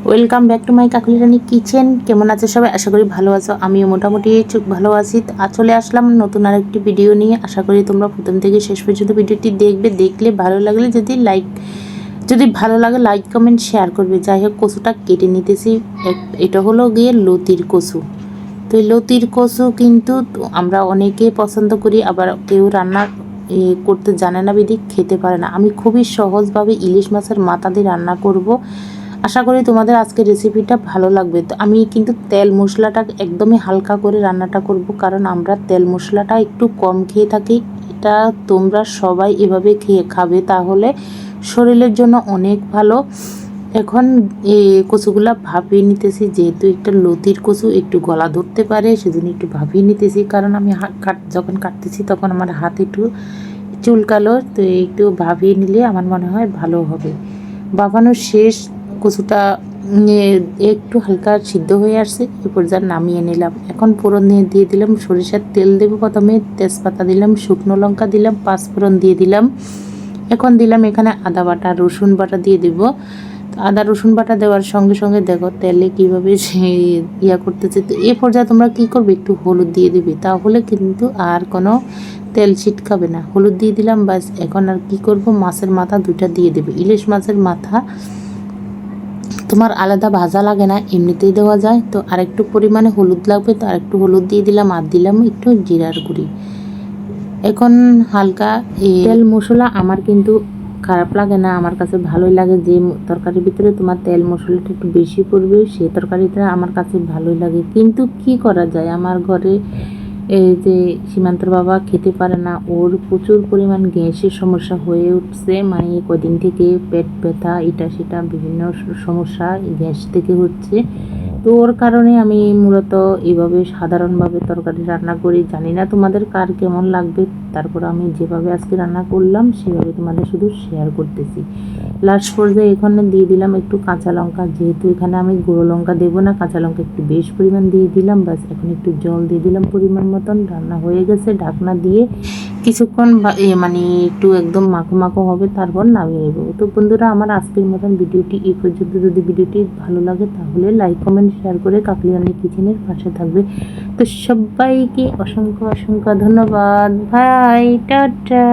Welcome back to my Kakuli Rani kitchen. কেমন আছে সবাই? আশা করি ভালো আছো। আমিও মোটামুটি ভালো আছি। চলে আসলাম নতুন আরেকটি ভিডিও নিয়ে। আশা করি তোমরা প্রথম থেকে শেষ পর্যন্ত ভিডিওটি দেখলে ভালো লাগলে যদি ভালো লাগে লাইক কমেন্ট শেয়ার করবে। যাই হোক, কচুটা কেটে নিতেছি। এটা হলো গিয়ে লতির কচু। তো এই লতির কচু কিন্তু আমরা অনেকে পছন্দ করি, আবার কেউ রান্না করতে জানে না বিধি খেতে পারে না। আমি খুবই সহজভাবে ইলিশ মাছের মাথা দিয়ে রান্না করব। আশা করি তোমাদের আজকের রেসিপিটা ভালো লাগবে। তো আমি কিন্তু তেল মশলাটা একদমই হালকা করে রান্নাটা করব, কারণ আমরা তেল মশলাটা একটু কম খেয়ে থাকি। এটা তোমরা সবাই এভাবে খাবে, তাহলে শরীরের জন্য অনেক ভালো। এখন এই কচুগুলা ভাপিয়ে নিতেছি, যেহেতু একটা লতির কচু একটু গলা ধরতে পারে, সেজন্য একটু ভাপিয়ে নিতেছি। কারণ আমি যখন কাটতেছি তখন আমার হাত একটু চুলকালো, তো একটু ভাপিয়ে নিলে আমার মনে হয় ভালো হবে। ভাপানোর শেষ, কচুটা একটু হালকা সিদ্ধ হয়ে আসছে, এ পর্যায়ে নামিয়ে নিলাম। এখন ফোড়ন দিয়ে দিলাম সরিষার তেল দেবো প্রথমে, তেজপাতা দিলাম, শুকনো লঙ্কা দিলাম, পাঁচফোড়ন দিয়ে দিলাম। এখন দিলাম এখানে আদা বাটা, রসুন বাটা দিয়ে দিব। আদা রসুন বাটা দেওয়ার সঙ্গে সঙ্গে দেখো তেলে কীভাবে করতেছে। তো এ পর্যায়ে তোমরা কী করবে, একটু হলুদ দিয়ে দিবে, তাহলে কিন্তু আর কোনো তেল ছিটকাবে না। হলুদ দিয়ে দিলাম, বাস। এখন আর কি করব, মাছের মাথা দুটা দিয়ে দেবে। ইলিশ মাছের মাথা তোমার আলাদা ভাজা লাগে না, এমনিতেই দেওয়া যায়। তো আরেকটু পরিমাণে হলুদ লাগবে, তো আরেকটু হলুদ দিয়ে দিলাম, আর দিলাম একটু জিরার গুঁড়ি। এখন হালকা তেল মশলা আমার কিন্তু খারাপ লাগে না, আমার কাছে ভালোই লাগে। যে তরকারির ভিতরে তোমার তেল মশলাটা একটু বেশি পড়বে, সেই তরকারিটা আমার কাছে ভালোই লাগে। কিন্তু কি করা যায়, আমার ঘরে এই যে সীমান্তর বাবা খেতে পারে না, ওর প্রচুর পরিমাণ গ্যাসের সমস্যা হয়ে উঠছে। মানে কদিন থেকে পেট ব্যথা, এটা সেটা বিভিন্ন সমস্যা গ্যাস থেকে হচ্ছে। তো ওর কারণে আমি মূলত এইভাবে সাধারণভাবে তরকারি রান্না করি। জানি না তোমাদের কার কেমন লাগবে, তারপর আমি যেভাবে আজকে রান্না করলাম সেভাবে তোমাদের শুধু শেয়ার করতেছি। লাস্ট পর্যায়ে এখানে দিয়ে দিলাম একটু কাঁচা লঙ্কা, যেহেতু এখানে আমি গুঁড়ো লঙ্কা দেবো না, কাঁচা লঙ্কা একটু বেশ পরিমাণ দিয়ে দিলাম। বাস, এখন একটু জল দিয়ে দিলাম পরিমাণ মতন। রান্না হয়ে গেছে, ঢাকনা দিয়ে কিছুক্ষণ মানে একটু একদম মাখো মাখো হবে, তারপর নামিয়ে নেব। তো বন্ধুরা, আমার আজকের মতন ভিডিওটি এই পর্যন্ত। যদি ভিডিওটি ভালো লাগে তাহলে লাইক কমেন্ট শেয়ার করে কাকুলি রানী কিচেনের পাশে থাকবে। তো সবাইকে অসংখ্য অসংখ্য ধন্যবাদ। Bye, tata.